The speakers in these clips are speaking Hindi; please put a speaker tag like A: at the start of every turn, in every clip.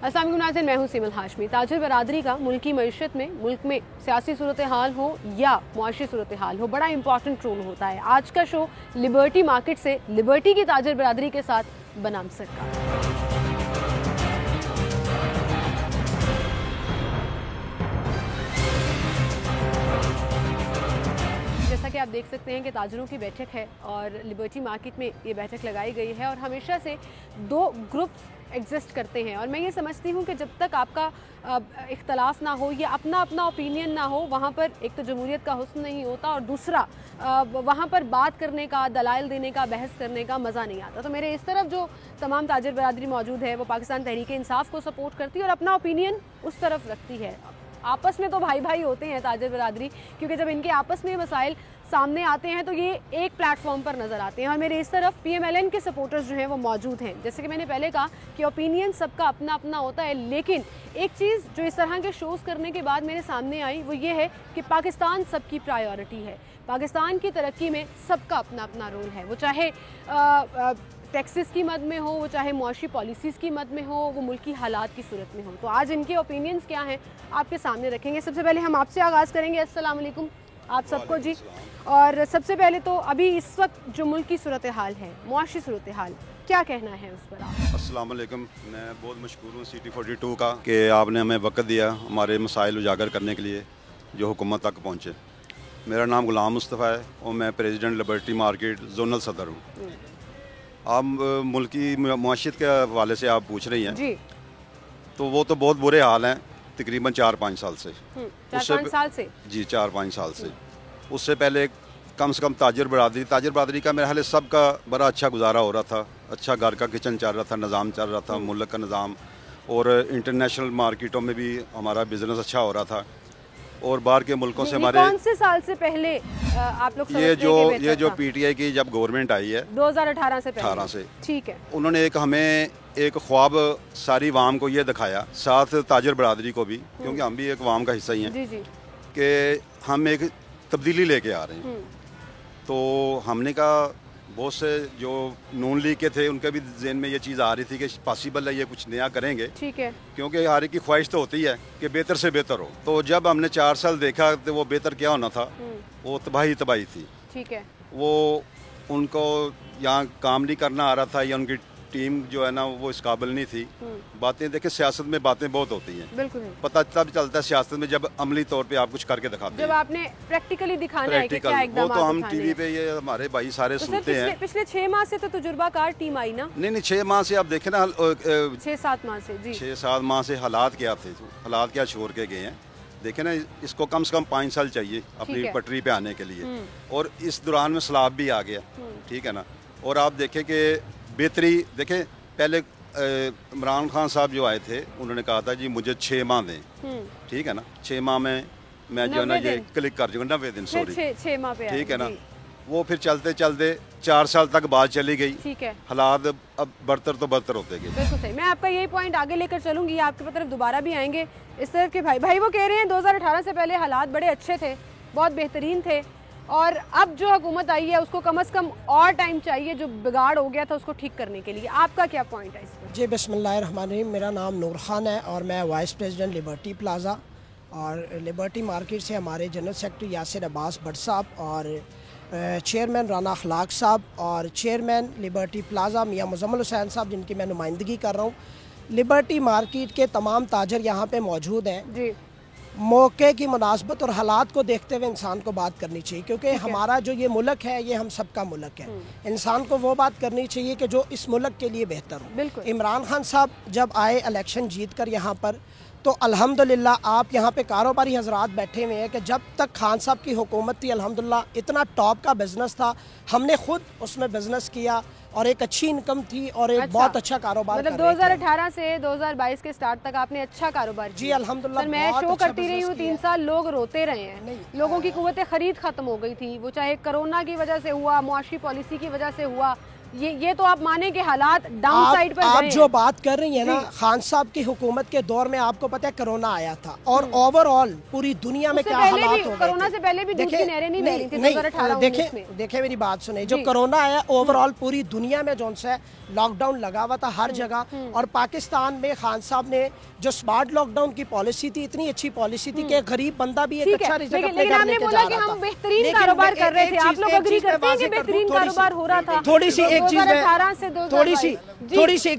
A: अस्सलाम वालेकुम नाज़रीन, मैं हूं सीमल हाशमी। ताजिर बरादरी का मुल्की मईशत में, मुल्क में सियासी सूरत हाल हो या मुआशी सूरत हाल हो, बड़ा इंपॉर्टेंट रोल होता है। आज का शो लिबर्टी मार्केट से लिबर्टी की ताजिर बरादरी के साथ बनाम सरकार। जैसा कि आप देख सकते हैं कि ताजरों की बैठक है और लिबर्टी मार्केट में ये बैठक लगाई गई है और हमेशा से दो ग्रुप्स एग्जिस्ट करते हैं। और मैं ये समझती हूँ कि जब तक आपका इख्तलाफ ना हो या अपना अपना ओपिनियन ना हो, वहाँ पर एक तो जमहूरियत का हुस्न नहीं होता और दूसरा वहाँ पर बात करने का, दलाइल देने का, बहस करने का मज़ा नहीं आता। तो मेरे इस तरफ जो तमाम ताजिर बरादरी मौजूद है वो पाकिस्तान तहरीक इंसाफ को सपोर्ट करती है और अपना ओपिनियन उस तरफ रखती है। आपस में तो भाई भाई होते हैं ताजिर बरादरी, क्योंकि जब इनके आपस में मसाइल सामने आते हैं तो ये एक प्लेटफॉर्म पर नज़र आते हैं। और मेरे इस तरफ PMLN के सपोर्टर्स जो हैं वो मौजूद हैं। जैसे कि मैंने पहले कहा कि ओपिनियन सबका अपना अपना होता है, लेकिन एक चीज़ जो इस तरह के शोज़ करने के बाद मेरे सामने आई वो ये है कि पाकिस्तान सबकी प्रायोरिटी है। पाकिस्तान की तरक्की में सबका अपना अपना रोल है, वो चाहे टैक्सेस की मद में हो, वो चाहे मुआशी पॉलिसीज़ की मद में हो, वो मुल्की हालात की सूरत में हो। तो आज इनके ओपिनियंस क्या हैं आपके सामने रखेंगे। सबसे पहले हम आपसे आगाज़ करेंगे। अस्सलाम वालेकुम आप सबको जी। और सबसे पहले तो अभी इस वक्त जो मुल्क की सूरत हाल है, मुआशी सूरत हाल, क्या कहना है उस पर आप?
B: अस्सलाम वालेकुम। मैं बहुत मशकूर हूँ CT42 का कि आपने हमें वक्त दिया हमारे मसाइल उजागर करने के लिए जो हुकूमत तक पहुँचे। मेरा नाम गुलाम मुस्तफ़ा है और मैं प्रेसिडेंट लिबर्टी मार्केट जोनल सदर हूँ। आप मुल्की मुआशियत के हवाले से आप पूछ रही हैं
A: जी,
B: तो वो तो बहुत बुरे हाल हैं तकरीबन 4-5 साल से।
A: 4-5 साल से
B: जी 4-5 साल से। उससे पहले कम से कम ताजिर बरादरी का मेरे ख्याल सबका बड़ा अच्छा गुजारा हो रहा था, अच्छा घर का किचन चल रहा था, निज़ाम चल रहा था, मुल्क का निज़ाम, और इंटरनेशनल मार्केटों में भी हमारा बिजनेस अच्छा हो रहा था और बाहर के मुल्कों से हमारे।
A: कौन से साल से पहले आप लोग
B: ये जो PTI की जब गवर्नमेंट आई है
A: 2018 से पहले?
B: 18 से,
A: ठीक है।
B: उन्होंने हमें एक ख्वाब सारी वाम को ये दिखाया, साथ ताजिर बरादरी को भी, क्योंकि हम भी एक वाम का हिस्सा ही हैं,
A: जी जी,
B: कि हम एक तब्दीली लेके आ रहे हैं। तो हमने कहा बहुत से जो नून लीग के थे उनके भी ज़हन में ये चीज़ आ रही थी कि पॉसिबल है ये कुछ नया करेंगे,
A: ठीक है,
B: क्योंकि हर एक की ख्वाहिश तो होती है कि बेहतर से बेहतर हो। तो जब हमने 4 साल देखा तो वो बेहतर क्या होना था, वो तबाही थी।
A: ठीक है।
B: वो उनको यहाँ काम नहीं करना आ रहा था या उनकी टीम जो है ना वो इस काबिल नहीं थी। बातें देखे, सियासत में बातें बहुत होती हैं,
A: बिल्कुल
B: पता तब चलता है सियासत में जब अमली तौर पे आप कुछ करके दिखाते हैं,
A: जब आपने प्रैक्टिकली दिखाना है कि क्या
B: वो
A: इकदाम
B: तो हम टीवी पे ये हमारे भाई सारे
A: तो
B: सुनते हैं।
A: पिछले 6 माह से तो तजुर्बाकार टीम आई ना?
B: नहीं 6 माह से आप देखें ना,
A: 6-7 माह से जी,
B: 6-7 माह से हालात क्या थे, हालात क्या छोड़ के गए हैं। देखे ना, इसको कम से कम 5 साल चाहिए अपनी पटरी पे आने के लिए, और इस दौरान में सैलाब भी आ गया, ठीक है ना। और आप देखें कि बेहतरी देखें, पहले इमरान खान साहब जो आए थे उन्होंने कहा था जी मुझे 6 माह दें, ठीक है ना, 6 माह में मैं जो है ना ये क्लिक कर दूँगा, 90 दिन, सॉरी
A: 6 माह पे,
B: ठीक है ना। वो फिर चलते चलते 4 साल तक बात चली गई,
A: ठीक है।
B: हालात अब बदतर तो बदतर होते गए।
A: बिल्कुल सही। मैं आपका यही पॉइंट आगे लेकर चलूंगी, आपकी तरफ दोबारा भी आएंगे। इस तरफ के भाई वो कह रहे हैं 2018 से पहले हालात बड़े अच्छे थे, बहुत बेहतरीन थे, और अब जो हुकूमत आई है उसको कम से कम और टाइम चाहिए जो बिगाड़ हो गया था उसको ठीक करने के लिए। आपका क्या पॉइंट है इस पर?
C: जी बिस्मिल्लाहिर्रहमानिर्रहीम। मेरा नाम नूर खान है और मैं वाइस प्रेसिडेंट लिबर्टी प्लाज़ा और लिबर्टी मार्केट से हमारे जनरल सेक्रेटरी यासिर अब्बास भट्ट साहब और चेयरमैन राना अखलाक साहब और चेयरमैन लिबर्टी प्लाज़ा मियाँ मुज़म्मिल हुसैन साहब, जिनकी मैं नुमाइंदगी कर रहा हूँ। लिबर्टी मार्केट के तमाम ताजर यहाँ पे मौजूद हैं जी। मौके की मुनासबत और हालात को देखते हुए इंसान को बात करनी चाहिए, क्योंकि हमारा जो ये मुल्क है ये हम सबका मुल्क है। इंसान को वो बात करनी चाहिए कि जो इस मुल्क के लिए बेहतर हो। इमरान खान साहब जब आए इलेक्शन जीत कर यहाँ पर, तो अल्हम्दुलिल्लाह आप यहाँ पे कारोबारी हजरात बैठे हुए हैं कि जब तक खान साहब की हुकूमत थी अल्हम्दुलिल्लाह इतना टॉप का बिजनेस था, हमने खुद उसमें बिजनेस किया और एक अच्छी इनकम थी और एक बहुत अच्छा कारोबार।
A: मतलब 2018 से 2022 के स्टार्ट तक आपने अच्छा कारोबार
C: जी अल्हम्दुलिल्लाह।
A: मैं शो करती रही हूँ 3 साल, लोग रोते रहे हैं, लोगों की कुव्वत खरीद खत्म हो गई थी, वो चाहे कोरोना की वजह से हुआ, मुआशी पॉलिसी की वजह से हुआ, ये तो आप माने कि हालात डाउन साइड पर
C: आप
A: गए
C: जो बात कर रही हैं ना, खान साहब की हुकूमत के दौर में आपको पता है कोरोना आया था और ओवरऑल पूरी दुनिया में क्या हालात हो गए।
A: कोरोना से पहले भी दूध की नहरें नहीं बह रही थी 2018-19 में।
C: देखे मेरी बात सुने, जो कोरोना आया ओवरऑल पूरी दुनिया में जो है लॉकडाउन लगा हुआ था हर जगह, और पाकिस्तान में खान साहब ने जो स्मार्ट लॉकडाउन की पॉलिसी थी, इतनी अच्छी पॉलिसी थी कि गरीब बंदा भी एक अच्छा रिजल्ट अपने घर लेके जा रहा था।
A: हम बेहतरीन कारोबार कर रहे थे, आप लोग एग्री करते हैं कि बेहतरीन कारोबार हो रहा था।
C: थोड़ी सी एक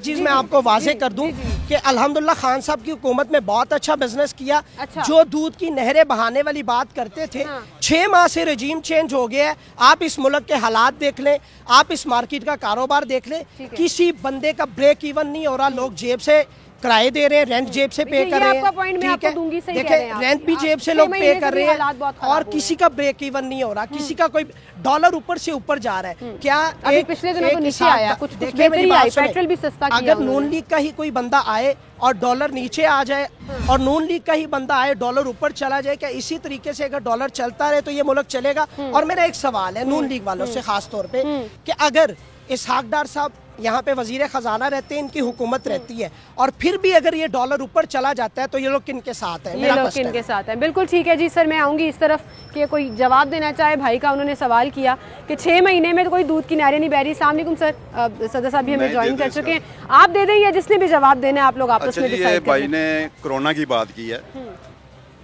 C: चीज मैं आपको वाजे कर दूं कि अल्हम्दुलिल्लाह खान साहब की हुकूमत में बहुत अच्छा बिजनेस किया। जो दूध की नहरें बहाने वाली बात करते थे, 6 माह से रजीम चेंज हो गया है। आप इस मुल्क के हालात देख लें, आप इस मार्केट का कारोबार देख लें, किसी बंदे का ब्रेक इवन नहीं हो रहा। लोग जेब से किराए दे रहे हैं, रेंट जेब से पे कर रहे हैं, ठीक है, देखें रेंट भी जेब से लोग पे कर रहे हैं और किसी का ब्रेक इवन नहीं हो रहा, किसी का कोई डॉलर ऊपर से ऊपर जा रहा है। क्या
A: पिछले दिनों तो नीचे आया, कुछ बेहतरी आई, पेट्रोल भी सस्ता किया।
C: अगर नून लीग का ही कोई बंदा आए और डॉलर नीचे आ जाए और नून लीग का ही बंदा आए डॉलर ऊपर चला जाए, क्या इसी तरीके से अगर डॉलर चलता रहे तो ये मुल्क चलेगा? और मेरा एक सवाल है नून लीग वालों से खास तौर पे कि अगर इसहाक डार साहब यहाँ पे वजीर खजाना रहते हैं, इनकी हुकूमत रहती है, और फिर भी अगर ये डॉलर ऊपर चला जाता है तो ये लोग किन के साथ हैं?
A: ये लोग किन के साथ हैं? बिल्कुल ठीक है जी सर, मैं आऊँगी इस तरफ कि कोई जवाब देना चाहे भाई का। उन्होंने सवाल किया कि 6 महीने में तो कोई दूध की नहरें नहीं बह रही। अस्सलाम वालेकुम सर, सदर साहब भी हमें ज्वाइन कर चुके हैं, आप दे दें या जिसने भी जवाब देना है आप लोग आपस में डिसाइड करें।
B: भाई ने कोरोना की बात की है।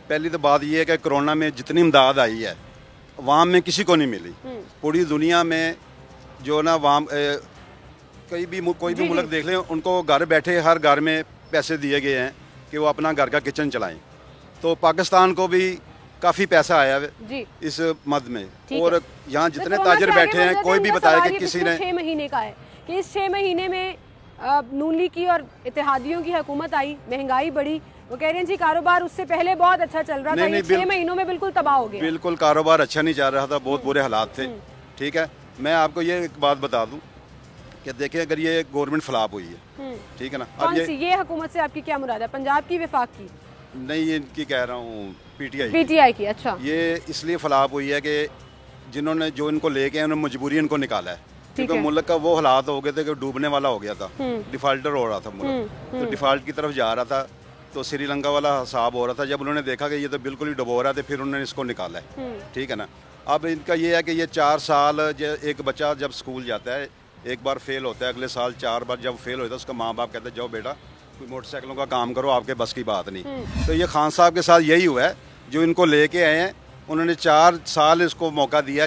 B: पहली तो बात यह है कि कोरोना में जितनी इमदाद आई है वहाँ में किसी को नहीं मिली। पूरी दुनिया में जो ना वहाँ कोई भी मुल्क देख लें, उनको घर बैठे हर घर में पैसे दिए गए हैं कि वो अपना घर का किचन चलाएं। तो पाकिस्तान को भी काफ़ी पैसा आया है इस मद में, और यहाँ जितने ताजर बैठे हैं कोई भी बताया कि किसी ने
A: 6 महीने का है कि इस 6 महीने में नून लीग की और इत्तेहादियों की हुकूमत आई, महंगाई बढ़ी। वो कह रहे हैं जी कारोबार उससे पहले बहुत अच्छा चल रहा था, ये 6 महीनों में बिल्कुल तबाह हो गया।
B: बिल्कुल कारोबार अच्छा नहीं चल रहा था, बहुत बुरे हालात थे। ठीक है, मैं आपको ये एक बात बता दूं कि देखिए अगर ये गवर्नमेंट फ्लॉप हुई है, ठीक है ना,
A: अब ये हुकूमत से आपकी क्या मुराद है? पंजाब की, वफाक की?
B: नहीं, ये इनकी कह रहा हूँ
A: पीटीआई की। अच्छा,
B: ये इसलिए फ्लॉप हुई है कि जिन्होंने जो इनको लेके आए उन्होंने मजबूरी इनको निकाला है, क्योंकि मुल्क का वो हालात हो गए थे कि डूबने वाला हो गया था, डिफाल्टर हो रहा था मुल्क, तो डिफॉल्ट की तरफ जा रहा था। तो श्रीलंका वाला हिसाब हो रहा था। जब उन्होंने देखा कि ये तो बिल्कुल ही डुबो रहा था, फिर उन्होंने इसको निकाला है। ठीक है ना, अब इनका ये है कि ये 4 साल एक बच्चा जब स्कूल जाता है, एक बार फेल होता है, अगले साल 4 बार जब फेल होता है उसका माँ बाप कहते हैं जाओ बेटा कोई मोटरसाइकिलों का काम करो, आपके बस की बात नहीं। तो ये खान साहब के साथ यही हुआ है, जो इनको लेके आए हैं उन्होंने 4 साल इसको मौका दिया।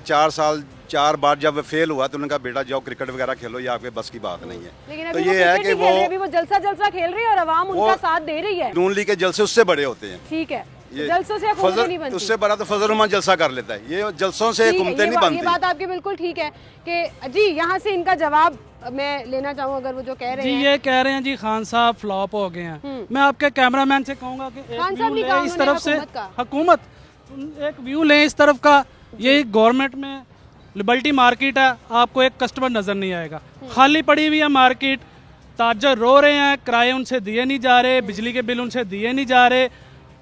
B: 4 बार जब फेल हुआ तो उन्होंने कहा बेटा जाओ क्रिकेट वगैरह खेलो, ये आपके बस की बात नहीं है। तो ये है कि
A: वो जलसा खेल रही है और आवाम उनका साथ दे रही है।
B: नून लीग के जलसे उससे बड़े होते हैं।
A: ठीक है, जलसों से हुकूमत नहीं बनती,
B: उससे बड़ा तो फजल जलसा कर लेता है, ये जलसों से हुकूमतें नहीं बनती।
A: ये बात आपकी बिल्कुल ठीक है कि जी यहाँ से इनका जवाब मैं लेना चाहूँ। अगर वो जो कह रहे हैं,
D: ये कह रहे हैं जी खान साहब फ्लॉप हो गए हैं, मैं आपके कैमरामैन से कहूँगा कि
A: खान साहब ने
D: इस तरफ से हुकूमत एक व्यू लें इस तरफ का। ये गवर्नमेंट में लिबर्टी मार्केट है, आपको एक कस्टमर नजर नहीं आएगा, खाली पड़ी हुई है मार्केट। ताजर रो रहे हैं, किराए उनसे दिए नहीं जा रहे, बिजली के बिल उनसे दिए नहीं जा रहे।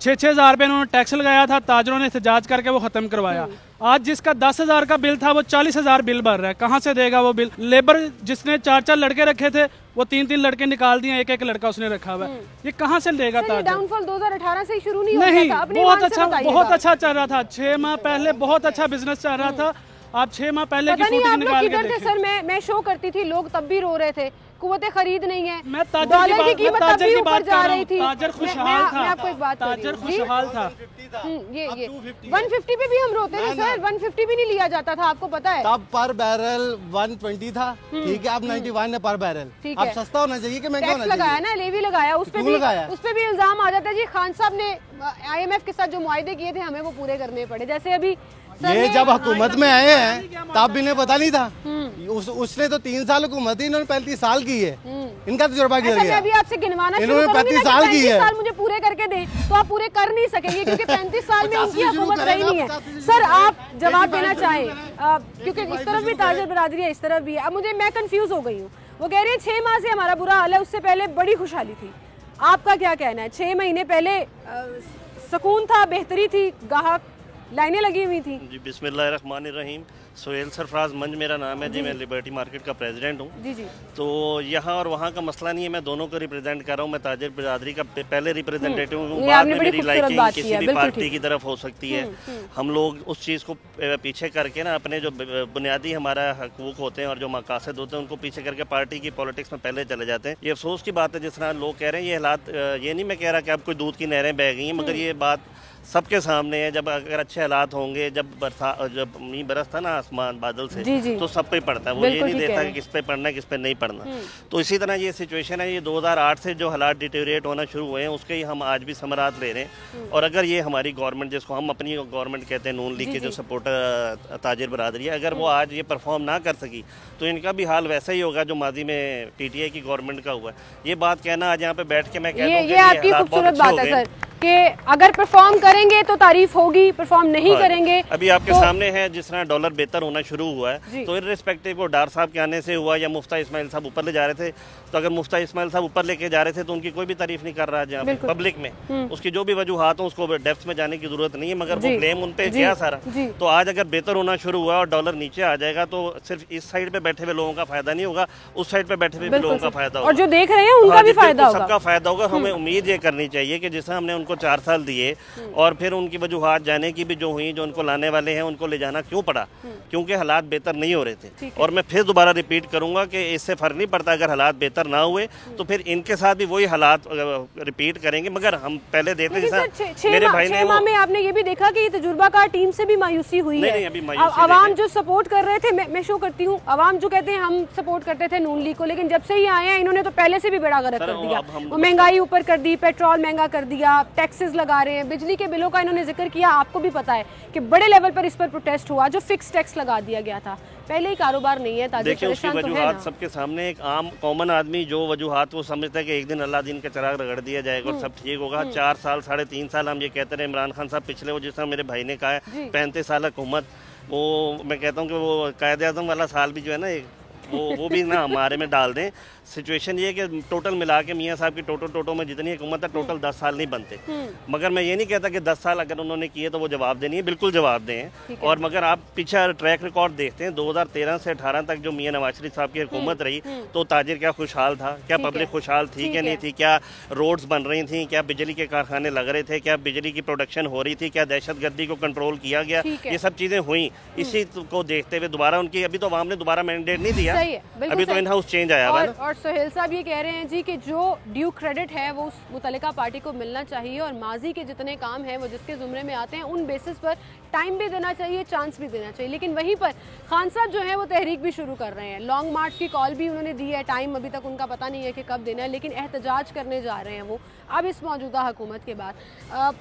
D: 6-6 हज़ार रुपये उन्होंने टैक्स लगाया था, ताजरों ने एहतजाज करके वो खत्म करवाया। आज जिसका 10,000 का बिल था वो 40,000 बिल भर रहा है, कहाँ से देगा वो बिल? लेबर जिसने 4-4 लड़के रखे थे वो 3-3 लड़के निकाल दिए, एक लड़का उसने रखा हुआ है, ये कहाँ से देगा?
A: डाउनफॉल 2018 से ही शुरू नहीं
D: बहुत अच्छा चल रहा था। 6 माह पहले बहुत अच्छा बिजनेस चल रहा था। आप 6 माह पहले की फुटेज निकाल के देखिए।
A: सर मैं शो करती थी, लोग तब भी रो रहे थे, कुव्वतें खरीद नहीं है,
D: मैं ताजर की कीमत तब भी ऊपर जा रही थी।
A: ताजर खुशहाल था, मैं आपको एक बात
D: ताजर खुशहाल था।
A: ये 150 पे भी हम रोते थे सर, 150 भी नहीं लिया जाता था, आपको पता है?
E: तब पर बैरल 120 था, ठीक है, अब 91 है पर बैरल। अब सस्ता होना चाहिए कि महंगा होना चाहिए?
A: लगाया ना, लेवी लगाया, उस पे भी इल्जाम आ जाता है जी खान साहब ने IMF के साथ जो मुआहदे किए थे हमें वो पूरे करने पड़े। जैसे अभी
E: ये जब हुकूमत में आए हैं तब इन्हें पता नहीं था, उसने तो 3 साल हुकूमत थी, इन्होंने 35 साल की है, इनका तजुर्बा किया गया।
A: मैं अभी आपसे गिनवाना
E: इन्होंने 35 साल की है,
A: 35 साल मुझे पूरे करके दें तो आप पूरे कर नहीं सकेंगे क्योंकि 35 साल में उनकी हुकूमत रही नहीं है। सर आप जवाब देना चाहें, क्योंकि इस तरफ भी ताजर बरादरी है, इस तरफ भी है। अब मैं कंफ्यूज हो गई हूँ। वो कह रहे हैं 6 माह से हमारा बुरा हाल है, उससे पहले बड़ी खुशहाली थी, आपका क्या कहना है? 6 महीने पहले सुकून था, बेहतरी थी, गाहक लाइनें लगी हुई थी?
F: जी बिस्मिल्लाहिर्रहमानिर्रहीम। सोहेल सरफराज मंज मेरा नाम है जी, मैं लिबर्टी मार्केट का प्रेसिडेंट हूँ
A: जी जी।
F: तो यहाँ और वहाँ का मसला नहीं है, मैं दोनों को रिप्रेजेंट कर रहा हूँ। मैं ताजिर बिरादरी का पहले रिप्रेजेंटेटिव हूँ, बाद में मेरी लाइकिंग किसी भी पार्टी की तरफ हो सकती है। हम लोग उस चीज़ को पीछे करके ना अपने जो बुनियादी हमारा हकूक होते हैं और जो मकासद होते हैं उनको पीछे करके पार्टी की पॉलिटिक्स में पहले चले जाते हैं। ये अफसोस की बात है, जिस तरह लोग कह रहे हैं ये हालात, ये नहीं मैं कह रहा कि अब कोई दूध की नहरें बह गई हैं, मगर ये बात सबके सामने है। जब अगर अच्छे हालात होंगे, जब मींह बरसता ना आसमान बादल से, तो सब पे पड़ता है, वो ये नहीं देता कि किस पे पड़ना है किस पे नहीं पड़ना। तो इसी तरह ये सिचुएशन है, ये 2008 से जो हालात डिटेरिएट होना शुरू हुए हैं उसके ही हम आज भी समरात ले रहे हैं। और अगर ये हमारी गवर्नमेंट, जिसको हम अपनी गवर्नमेंट कहते हैं, नून लीग के जो सपोर्टर ताजिर बरादरी है, अगर वो आज ये परफॉर्म ना कर सकी तो इनका भी हाल वैसा ही होगा जो माजी में PTI की गवर्नमेंट का हुआ है। ये बात कहना आज यहाँ पे बैठ के मैं कहता हूँ
A: ये आपकी खूबसूरत बात है सर कि अगर परफॉर्म करेंगे तो तारीफ होगी, परफॉर्म नहीं करेंगे।
F: अभी आपके सामने है जिस तरह डॉलर बेहतर होना शुरू हुआ है, तो इर्रिस्पेक्टिव वो डार साहब के आने से हुआ या मुफ्ता इस्माइल साहब ऊपर ले जा रहे थे, तो अगर मुफ्ता इस्माइल साहब ऊपर लेके जा रहे थे तो उनकी कोई भी तारीफ नहीं कर रहा है पब्लिक में। उसकी जो भी वजूहात हो उसको डेप्थ में जाने की जरूरत नहीं है, मगर वो ब्लेम उन पे गया सारा। तो आज अगर बेहतर होना शुरू हुआ और डॉलर नीचे आ जाएगा तो सिर्फ इस साइड पे बैठे हुए लोगों का फायदा नहीं होगा, उस साइड पे बैठे हुए लोगों का फायदा होगा,
A: और जो देख रहे हैं उनका भी फायदा होगा,
F: सबका फायदा होगा। हमें उम्मीद ये करनी चाहिए कि जैसा हमने उनको 4 साल दिए और फिर उनकी वजूहात जाने की भी जो हुई, जो उनको लाने वाले हैं उनको ले जाना क्यों पड़ा, क्योंकि हालात बेहतर नहीं हो रहे थे। और मैं फिर दोबारा रिपीट करूंगा कि इससे फर्क नहीं पड़ता, अगर हालात बेहतर ना हुए तो फिर इनके साथ भी वही हालात रिपीट करेंगे। मगर हम पहले देते
A: मेरे भाई ने में आपने ये भी देखा कि ये तजुर्बाकार टीम से भी मायूसी हुई है। अवाम जो सपोर्ट कर रहे थे, मैं शो करती हूँ, अवाम जो कहते हैं हम सपोर्ट करते थे नून लीग को, लेकिन जब से ही आए हैं इन्होंने तो पहले से भी बड़ा गलत कर दिया। वो महंगाई ऊपर कर दी, पेट्रोल महंगा कर दिया, टैक्सेस लगा रहे हैं, बिजली के बिलों का इन्होंने जिक्र किया। आपको भी पता है कि बड़े लेवल पर इस पर प्रोटेस्ट हुआ, जो फिक्स टैक्स लगा दिया गया था। पहले ही कारोबार नहीं है,
F: देखिए उसकी वजूहात सबके सामने, एक आम कॉमन आदमी जो वजूहात वो समझता है कि एक दिन अल्लाह दिन का चिराग रगड़ दिया जाएगा और सब ठीक होगा। 4 साल 3.5 साल हम ये कहते रहे, इमरान खान साहब पिछले, वो जिस तरह मेरे भाई ने कहा है 35 साल हुकूमत, वो मैं कहता हूँ कि वो कायदे आज़म वाला साल भी जो है ना वो भी ना हमारे में डाल दें। सिचुएशन ये है कि टोटल मिला के मियाँ साहब की टोटो में जितनी हुकूमत है टोटल 10 साल नहीं बनते। मगर मैं ये नहीं कहता कि 10 साल अगर उन्होंने किए तो वो जवाब देनी है, बिल्कुल जवाब दें। और मगर आप पीछे ट्रैक रिकॉर्ड देखते हैं 2013 से 18 तक जो मियाँ नवाज शरीफ साहब की हुकूमत रही, तो ताजिर क्या खुशहाल था, क्या पब्लिक खुशहाल थी क्या नहीं थी, क्या रोड्स बन रही थी, क्या बिजली के कारखाने लग रहे थे, क्या बिजली की प्रोडक्शन हो रही थी, क्या दहशतगर्दी को कंट्रोल किया गया, ये सब चीजें हुई। इसी को देखते हुए दोबारा उनकी, अभी तो अवाम ने दोबारा मैंडेट नहीं दिया, अभी तो इन हाउस चेंज आया हुआ है।
A: और सोहेल साहब ये कह रहे हैं जी कि जो ड्यू क्रेडिट है वो उस मुतल्लिका पार्टी को मिलना चाहिए और माजी के जितने काम हैं वो जिसके जुमरे में आते हैं उन बेसिस पर टाइम भी देना चाहिए, चांस भी देना चाहिए। लेकिन वहीं पर खान साहब जो है वो तहरीक भी शुरू कर रहे हैं, लॉन्ग मार्च की कॉल भी उन्होंने दी है, टाइम अभी तक उनका पता नहीं है कि कब देना है, लेकिन एहतजाज करने जा रहे हैं वो अब इस मौजूदा हुकूमत के बाद।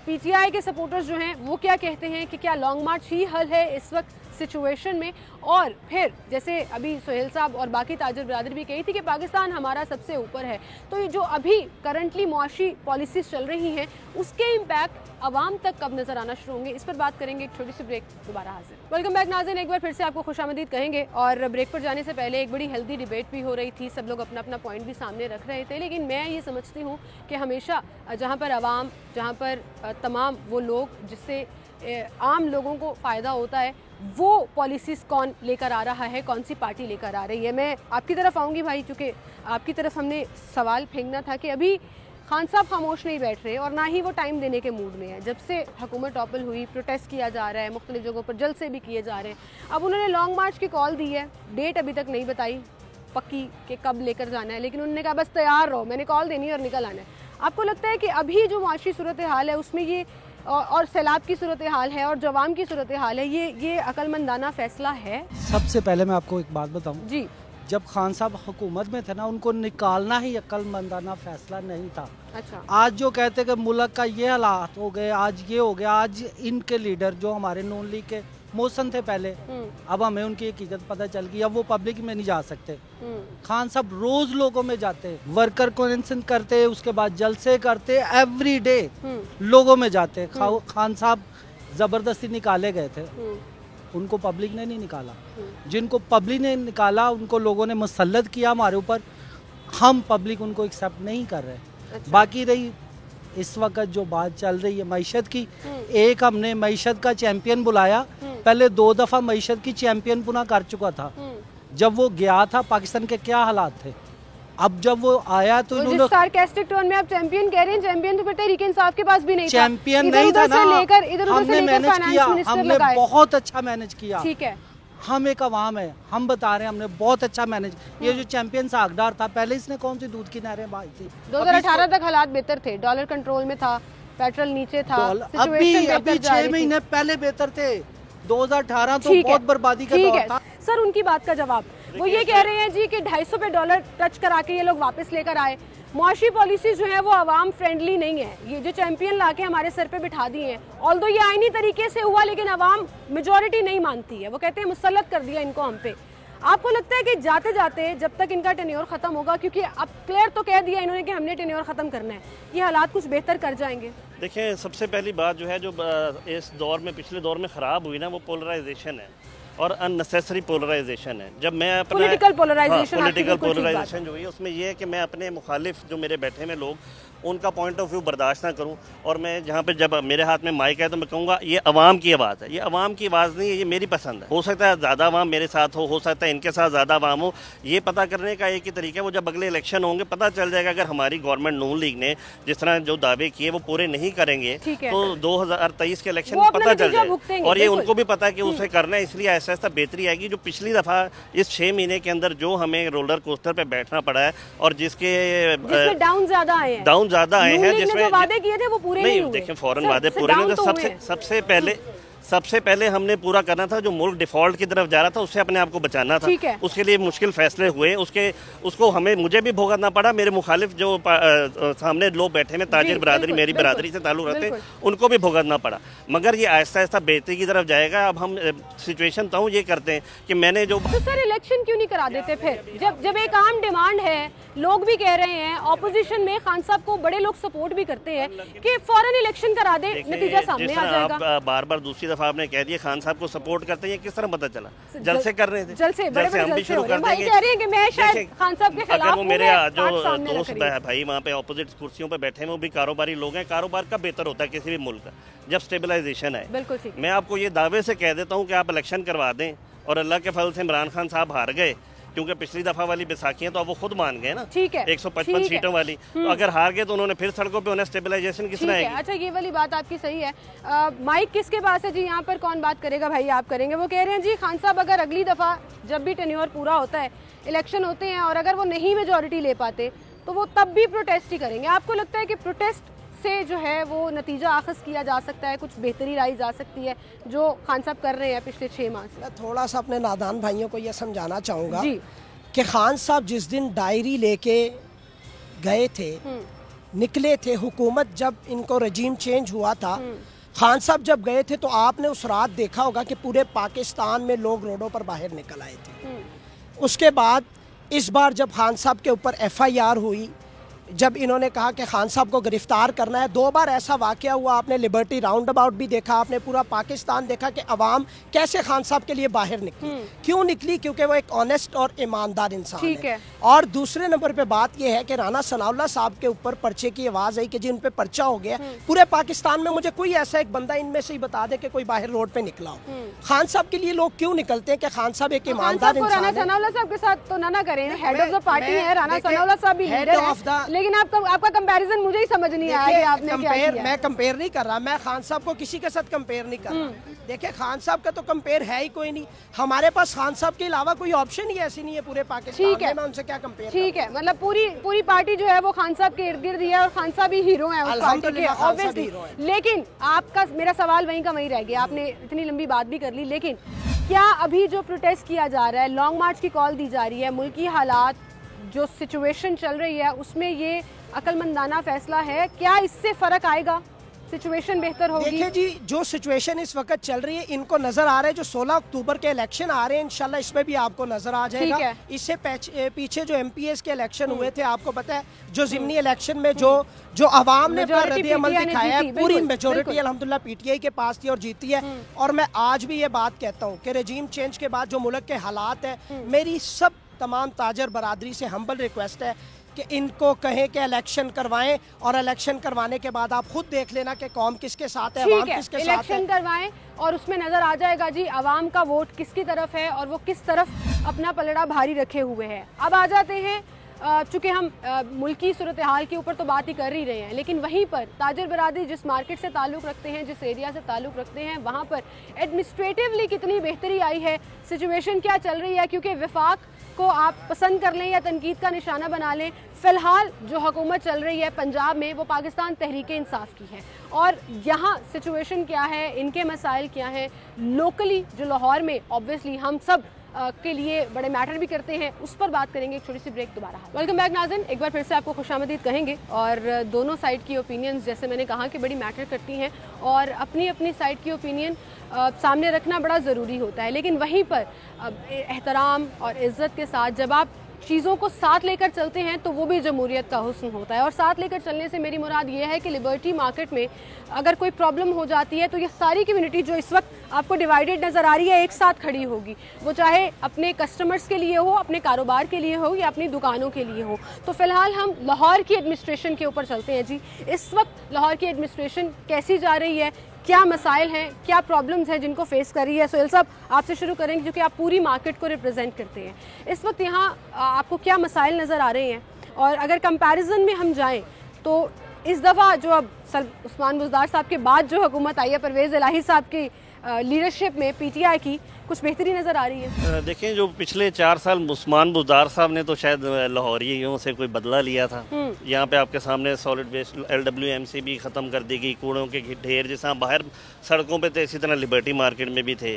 A: PTI के सपोर्टर्स जो हैं वो क्या कहते हैं कि क्या लॉन्ग मार्च ही हल है इस वक्त सिचुएशन में? और फिर जैसे अभी सोहेल साहब और बाकी ताजिर बिरादरी भी कही थी कि पाकिस्तान हमारा सबसे ऊपर है, तो ये जो अभी करंटली मुआशी पॉलिसीज चल रही हैं उसके इम्पैक्ट आवाम तक कब नजर आना शुरू होंगे, इस पर बात करेंगे। एक छोटी सी ब्रेक, दोबारा हाजिर। वेलकम बैक नाज़रीन, एक बार फिर से आपको खुशामदीद कहेंगे। और ब्रेक पर जाने से पहले एक बड़ी हेल्दी डिबेट भी हो रही थी, सब लोग अपना अपना पॉइंट भी सामने रख रहे थे, लेकिन मैं ये समझती हूँ कि हमेशा जहाँ पर आवाम, जहाँ पर तमाम वो लोग जिससे आम लोगों को फ़ायदा होता है, वो पॉलिसीज़ कौन लेकर आ रहा है, कौन सी पार्टी लेकर आ रही है। मैं आपकी तरफ आऊँगी भाई, चूँकि आपकी तरफ हमने सवाल फेंकना था कि अभी खान साहब खामोश नहीं बैठ रहे और ना ही वो टाइम देने के मूड में है। जब से हुकूमत टॉपल हुई, प्रोटेस्ट किया जा रहा है, मुख्तलिफ जगहों पर जलसे भी किए जा रहे हैं। अब उन्होंने लॉन्ग मार्च की कॉल दी है, डेट अभी तक नहीं बताई पक्की कि कब लेकर जाना है, लेकिन उन्होंने कहा बस तैयार रहो, मैंने कॉल देनी है और निकल आना है। आपको लगता है कि अभी जो माशी सूरत हाल है उसमें ये और सैलाब की सूरत हाल है और जवाम की सूरत हाल है, ये अकलमंदाना फैसला है?
D: सबसे पहले मैं आपको एक बात बताऊं
A: जी,
D: जब खान साहब हुकूमत में थे ना, उनको निकालना ही अकलमंदाना फैसला नहीं था।
A: अच्छा। आज
D: जो कहते कि मुल्क का ये हालात हो गए, आज ये हो गया, आज इनके लीडर जो हमारे नून लीग के मौसम थे पहले, अब हमें उनकी हकीकत पता चल गई, अब वो पब्लिक में नहीं जा सकते। खान साहब रोज लोगों में जाते, वर्कर कॉन्वेंशन करते, उसके बाद जलसे करते, एवरी डे लोगों में जाते। खान साहब जबरदस्ती निकाले गए थे, उनको पब्लिक ने नहीं निकाला। जिनको पब्लिक ने निकाला उनको लोगों ने मुसल्लत किया हमारे ऊपर, हम पब्लिक उनको एक्सेप्ट नहीं कर रहे। अच्छा। बाकी रही
G: इस वक्त जो बात चल रही है मईशत की, एक हमने मईशत का चैंपियन बुलाया, पहले 2 दफ़ा मईशत की चैंपियन पुनः कर चुका था। जब वो गया था पाकिस्तान के क्या हालात थे, अब जब वो आया तो इन्होंने
A: सार्कास्टिक टोन में आप चैंपियन कह रहे हैं, चैंपियन तो फिर तहरीक इंसाफ के पास भी नहीं था।
G: चैंपियन नहीं था ना, हमने मैनेज किया, हमने बहुत अच्छा मैनेज किया।
A: ठीक है,
G: हम एक अवाम है, हम बता रहे हैं हमने बहुत अच्छा मैनेज। ये जो चैंपियन सागदार था, पहले इसने कौन सी दूध की नहरें बहाई थी?
A: 2018 तक हालात बेहतर थे, डॉलर कंट्रोल में था, पेट्रोल नीचे था,
G: अभी 6 महीने पहले बेहतर थे। 2018 तो बहुत बर्बादी का दौर था।
A: सर उनकी बात का जवाब, वो ये कह रहे हैं जी कि 250 पे डॉलर टच करा के ये लोग वापस लेकर आए। मुआशी पॉलिसी जो है वो आवाम फ्रेंडली नहीं है। ये जो चैंपियन लाके हमारे सर पे बिठा दिए हैं, ऑल्दो ये आईनी तरीके से हुआ, लेकिन आवाम मेजॉरिटी नहीं मानती है। वो कहते हैं मुसल्लत कर दिया इनको हम पे। आपको लगता है कि जाते जाते जब तक इनका टेन्योर खत्म होगा, क्योंकि अब क्लियर तो कह दिया इन्होंने कि हमने टेन्योर खत्म करना है, ये हालात कुछ बेहतर कर जाएंगे?
F: देखिए, सबसे पहली बात जो है जो इस दौर में, पिछले दौर में ख़राब हुई ना, वो पोलराइजेशन है और अननेसेसरी पोलराइजेशन है। जब मैं अपना
A: पॉलिटिकल
F: पोलराइजेशन जो हुई है उसमें ये है कि मैं अपने मुखालिफ जो मेरे बैठे में लोग, उनका पॉइंट ऑफ व्यू बर्दाश्त ना करूं, और मैं जहां पे जब मेरे हाथ में माइक है तो मैं कहूँगा ये अवाम की आवाज़ है, ये अवाम की आवाज़ नहीं है, ये मेरी पसंद है। हो सकता है ज़्यादा अवाम मेरे साथ हो सकता है इनके साथ ज़्यादा अवाम हो। ये पता करने का एक ही तरीका है, वो जब अगले इलेक्शन होंगे पता चल जाएगा। अगर हमारी गवर्नमेंट नून लीग ने जिस तरह जो दावे किए वो पूरे नहीं करेंगे तो 2023 के इलेक्शन में पता चल जाएगा। और ये उनको भी पता है कि उसे करना है, इसलिए ऐसा ऐसा बेहतरी आएगी। जो पिछली दफ़ा इस 6 महीने के अंदर जो हमें रोलर कोस्टर पर बैठना पड़ा है और जिसके
A: डाउन ज़्यादा आए
F: हैं,
A: जो वादे किए थे वो पूरे नहीं हुए।
F: देखिए, फौरन वादे पूरे नहीं हुए। सबसे पहले हमने पूरा करना था, जो मुल्क डिफॉल्ट की तरफ जा रहा था उससे अपने आप को बचाना था। उसके लिए मुश्किल फैसले हुए, उसको मुझे भी भुगतना पड़ा। मेरे मुखालिफ जो सामने लोग बैठे में ताजिर बरादरी, मेरी बरादरी से ताल्लुक रखते हैं, उनको भी भुगतना पड़ा। मगर ये आहिस्ता आहिस्ता बेहतरी की तरफ जाएगा। अब हम सिचुएशन तो ये करते हैं कि मैंने जो
A: तो सर इलेक्शन क्यों नहीं करा देते फिर, जब एक आम डिमांड है, लोग भी कह रहे हैं, ऑपोजिशन में खान साहब को बड़े लोग सपोर्ट भी करते हैं कि फौरन इलेक्शन करा दे, नतीजा सामने आ जाएगा।
F: बार बार दूसरी दफा आपने कह दिया खान साहब को सपोर्ट करते हैं, किस तरह पता चला? जलसे कर रहे थे,
A: जलसे
F: हम भी शुरू कर देंगे।
A: कह रहे हैं कि मैं शायद खान साहब के खिलाफ,
F: अगर वो मेरे जो दोस्त भाई वहाँ पे ऑपोजिट कुर्सियों पे बैठे हैं वो भी कारोबारी लोग हैं। कारोबार का बेहतर होता है किसी भी मुल्क का जब स्टेबलाइजेशन है।
A: बिल्कुल ठीक। मैं
F: आपको ये दावे से कह देता हूँ कि आप इलेक्शन करवा दें, और अल्लाह के फल से इमरान खान साहब हार गए, क्योंकि पिछली दफा वाली बैसाखियां तो अब वो खुद मान गए ना।
A: ठीक है,
F: 155 सीटों वाली, तो अगर हार गए तो उन्होंने फिर सड़कों पे उन्हें स्टेबलाइजेशन किस तरह आएगी?
A: अच्छा, ये वाली बात आपकी सही है। माइक किसके पास है जी? यहाँ पर कौन बात करेगा? भाई आप करेंगे। वो कह रहे हैं जी खान साहब अगर अगली दफा जब भी टेन्योर पूरा होता है, इलेक्शन होते हैं, और अगर वो नहीं मेजोरिटी ले पाते तो वो तब भी प्रोटेस्ट ही करेंगे। आपको लगता है कि प्रोटेस्ट से जो है वो नतीजा आखिज किया जा सकता है, कुछ बेहतरी लाई जा सकती है जो खान साहब कर रहे हैं पिछले 6 माह से?
C: मैं थोड़ा सा अपने नादान भाइयों को ये समझाना चाहूँगा कि खान साहब जिस दिन डायरी लेके गए थे, निकले थे, हुकूमत जब इनको रजीम चेंज हुआ था, खान साहब जब गए थे तो आपने उस रात देखा होगा कि पूरे पाकिस्तान में लोग रोडों पर बाहर निकल आए थे। उसके बाद इस बार जब खान साहब के ऊपर FIR हुई, जब इन्होंने कहा कि खान साहब को गिरफ्तार करना है, 2 बार ऐसा वाकया हुआ। आपने लिबर्टी राउंड अबाउट भी देखा, आपने पूरा पाकिस्तान देखा कि अवाम कैसे खान साहब के लिए बाहर निकली। क्यों निकली? क्योंकि वो एक ऑनेस्ट और ईमानदार इंसान है। और दूसरे नंबर पे बात यह है कि राना सनाउल्लाह साहब के ऊपर पर्चे की आवाज़ आई कि जी उन पे पर्चा हो गया। पूरे पाकिस्तान में मुझे कोई ऐसा एक बंदा इनमें से ही बता दे कि कोई बाहर रोड पे निकला हो। खान साहब के लिए लोग क्यों निकलते हैं कि खान साहब एक ईमानदार इंसान है।
A: राना सनाउल्लाह साहब के साथ तो ना करें, हेड ऑफ द पार्टी है राना सनाउल्लाह साहब भी लीडर है, लेकिन आपका कंपैरिजन मुझे ही समझ नहीं आया कि आपने क्या किया।
C: मैं कंपेयर नहीं कर रहा, मैं खान साहब को किसी के साथ कंपेयर नहीं कर रहा। देखिए, खान साहब का तो कंपेयर है ही कोई नहीं। हमारे पास खान साहब के अलावा कोई ऑप्शन ही ऐसी नहीं है पूरे पाकिस्तान में। मैं उनसे क्या कंपेयर?
A: ठीक है, मतलब पूरी पार्टी जो है वो खान साहब के इर्द गिर्द ही है और खान साहब ही हीरो है उस पार्टी के, ऑब्वियसली। लेकिन आपका मेरा सवाल वहीं का वहीं रह गया। आपने इतनी लंबी बात भी कर ली, लेकिन क्या अभी जो प्रोटेस्ट किया जा रहा है, लॉन्ग मार्च की कॉल दी जा रही है, मुल्की हालात जो सिचुएशन चल रही है उसमें ये अकलमंदाना फैसला है? क्या इससे फर्क आएगा? सिचुएशन बेहतर होगी?
C: देखिए जी, जो सिचुएशन इस वक्त चल रही है, इनको नजर आ रहा है जो 16 अक्टूबर के इलेक्शन आ रहे हैं, इंशाल्लाह इसमें भी आपको नजर आ जाएगा। इससे पीछे जो MPS के इलेक्शन हुए थे, आपको पता है जो ज़िमनी इलेक्शन में जो आवाम ने रद्द-ए-अमल दिखाया है, पूरी मेजोरिटी अल्हम्दुलिल्लाह PTI के पास थी और जीती है। और मैं आज भी ये बात कहता हूँ कि रजीम चेंज के बाद जो मुल्क के हालात है, मेरी सब तमाम ताजर बरादरी से हम्बल रिक्वेस्ट है कि इनको कहें कि इलेक्शन करवाएं, और इलेक्शन करवाने के बाद आप खुद देख लेना कि कौम किसके साथ है, अवाम किसके साथ है।
A: इलेक्शन करवाएं और उसमें नजर आ जाएगा जी अवाम का वोट किसकी तरफ है और वो किस तरफ अपना पलड़ा भारी रखे हुए है। अब आ जाते हैं, चूँकि हम मुल्की सूरत हाल के ऊपर तो बात ही कर ही रहे हैं, लेकिन वहीं पर ताजर बरादरी जिस मार्केट से ताल्लुक़ रखते हैं, जिस एरिया से ताल्लुक़ रखते हैं, वहाँ पर एडमिनिस्ट्रेटिवली कितनी बेहतरी आई है, सिचुएशन क्या चल रही है। क्योंकि वफाक को आप पसंद कर लें या तनकीद का निशाना बना लें, फ़िलहाल जो हुकूमत चल रही है पंजाब में वो पाकिस्तान तहरीक इंसाफ की है। और यहाँ सिचुएशन क्या है, इनके मसाइल क्या हैं, लोकली जो लाहौर में ऑब्वियसली हम सब के लिए बड़े मैटर भी करते हैं, उस पर बात करेंगे। एक छोटी सी ब्रेक दोबारा। वेलकम बैक नाज़रीन, एक बार फिर से आपको खुशामदीद कहेंगे। और दोनों साइड की ओपिनियंस जैसे मैंने कहा कि बड़ी मैटर करती हैं और अपनी अपनी साइड की ओपिनियन सामने रखना बड़ा ज़रूरी होता है। लेकिन वहीं पर एहतराम और इज़्ज़त के साथ जब आप चीज़ों को साथ लेकर चलते हैं तो वो भी जमहूरियत का हुस्न होता है। और साथ लेकर चलने से मेरी मुराद ये है कि लिबर्टी मार्केट में अगर कोई प्रॉब्लम हो जाती है तो ये सारी कम्युनिटी जो इस वक्त आपको डिवाइडेड नज़र आ रही है एक साथ खड़ी होगी, वो चाहे अपने कस्टमर्स के लिए हो, अपने कारोबार के लिए हो या अपनी दुकानों के लिए हो। तो फ़िलहाल हम लाहौर की एडमिनिस्ट्रेशन के ऊपर चलते हैं जी। इस वक्त लाहौर की एडमिनिस्ट्रेशन कैसी जा रही है, क्या मसाइल हैं, क्या प्रॉब्लम्स हैं जिनको फेस कर रही है। सोहेल साहब आपसे शुरू करेंगे क्योंकि आप पूरी मार्केट को रिप्रेजेंट करते हैं। इस वक्त यहाँ आपको क्या मसाइल नज़र आ रहे हैं, और अगर कंपैरिजन में हम जाएं तो इस दफ़ा जो अब सर उस्मान बुज़दार साहब के बाद जो हुकूमत आई है परवेज़ इलाही साहब की लीडरशिप में पीटीआई की, कुछ बेहतरी नज़र आ रही है?
F: देखें, जो पिछले 4 साल उस्मान बुज़दार साहब ने तो शायद लाहौरियों से कोई बदला लिया था। यहाँ पे आपके सामने सॉलिड वेस्ट LWMC भी ख़त्म कर दी गई, कूड़ों के ढेर जैसा बाहर सड़कों पे थे, इसी तरह लिबर्टी मार्केट में भी थे।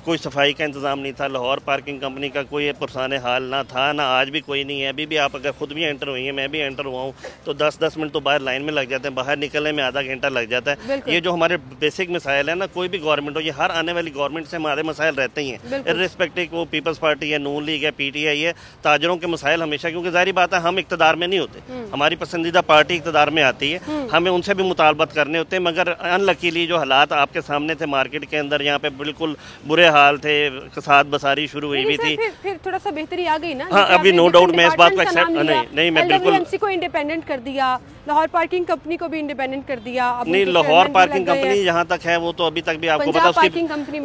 F: कोई सफाई का इंतज़ाम नहीं था, लाहौर पार्किंग कंपनी का कोई पुरसान हाल ना था, ना आज भी कोई नहीं है। अभी भी आप अगर खुद भी एंटर हुई हैं, मैं भी एंटर हुआ हूँ, तो 10-10 मिनट तो बाहर लाइन में लग जाते हैं, बाहर निकलने में आधा घंटा लग जाता है। ये जो हमारे बेसिक मसाइल है ना, कोई भी गवर्नमेंट हो, ये हर आने वाली गवर्नमेंट से हमारे मसाइल रहते ही हैं, इर्रिस्पेक्टिव वो पीपल्स पार्टी है, नून लीग है, PTI है। ताजरों के मसाइल हमेशा, क्योंकि जाहिर बात है हम इक़्तिदार में नहीं होते, हमारी पसंदीदा पार्टी इक़्तिदार में आती है, हमें उनसे भी मुतालबत करने होते हैं। मगर अनलकीली जो हालात आपके सामने थे मार्केट के अंदर, यहाँ पे बिल्कुल बुरे हाल थे, कसाद बसारी शुरू हुई हुई थी।
A: फिर थोड़ा सा बेहतरी आ गई ना।
F: हाँ, अभी नो डाउट मैं इस बात को एक्सेप्ट नहीं, मैं बिल्कुल
A: LWMC को इंडिपेंडेंट कर दिया, लाहौर पार्किंग कंपनी को भी इंडिपेंडेंट कर दिया।
F: नहीं, लाहौर पार्किंग कंपनी जहाँ तक है वो तो अभी तक भी आपको पता,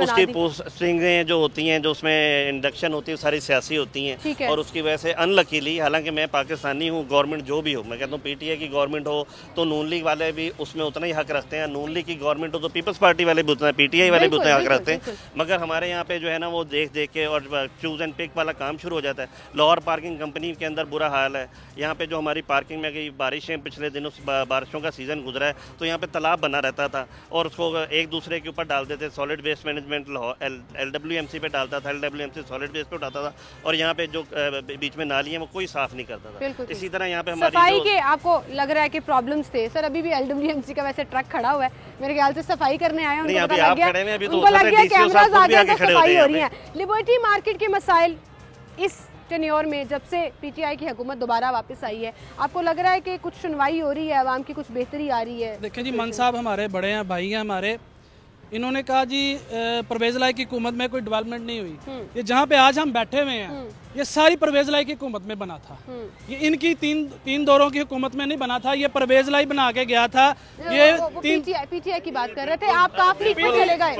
F: उसकी पोस्टिंगें जो होती हैं, जो उसमें इंडक्शन होती है, सारी सियासी होती हैं। और उसकी वजह से अनलकीली, हालांकि मैं पाकिस्तानी हूँ, गवर्नमेंट जो भी हो, मैं कहता हूँ PTI की गवर्नमेंट हो तो नून लीग वाले भी उसमें उतना ही हक रखते हैं, नून लीग की गवर्नमेंट हो तो पीपल्स पार्टी वाले भी उतना, PTI वाले भी उतना हक रखते हैं। मगर हमारे यहाँ पे जो है ना वो देख देख के और चूज एंड पिक वाला काम शुरू हो जाता है। लाहौर पार्किंग कंपनी के अंदर बुरा हाल है। यहाँ पे जो हमारी पार्किंग में गई, बारिशें पिछले दिनों बारिशों का सीज़न गुजरा है, तो यहाँ पे तालाब बना रहता था और उसको एक दूसरे के ऊपर डाल देते। सॉलिड वेस्ट मैनेजमेंट LWMC पे डालता था, LWMC सॉलिड वेस्ट पे उठाता था, और यहाँ पे जो बीच में नाली है वो कोई साफ नहीं करता था। इसी तरह यहाँ पे हमारी
A: सफाई के आपको लग रहा है कि प्रॉब्लम्स थे सर? अभी भी LWMC का वैसे ट्रक खड़ा हुआ है, मेरे ख्याल से सफाई करने आए हैं, उनको लग गया कैमरास आ गया तो सफाई हो रही है। लिबर्टी मार्केट के मसाइल इस टेन्योर में, जब से PTI की हुकूमत दोबारा वापस आई है, आपको लग रहा है कि कुछ सुनवाई हो रही है, आवाम की कुछ बेहतरी आ रही है?
D: देखिए जी, मन साहब हमारे बड़े हैं, भाई हैं हमारे, इन्होंने कहा जी परवेज़ इलाही की हुकूमत में कोई डेवलपमेंट नहीं हुई। ये जहाँ पे आज हम बैठे हुए हैं ये सारी परवेज़ इलाही की हुकूमत में बना था। ये इनकी तीन दौरों की हुकूमत में नहीं बना था, ये परवेज़ इलाही बना के गया था। ये
A: PTI की बात कर रहे थे आप, काफी चले गए,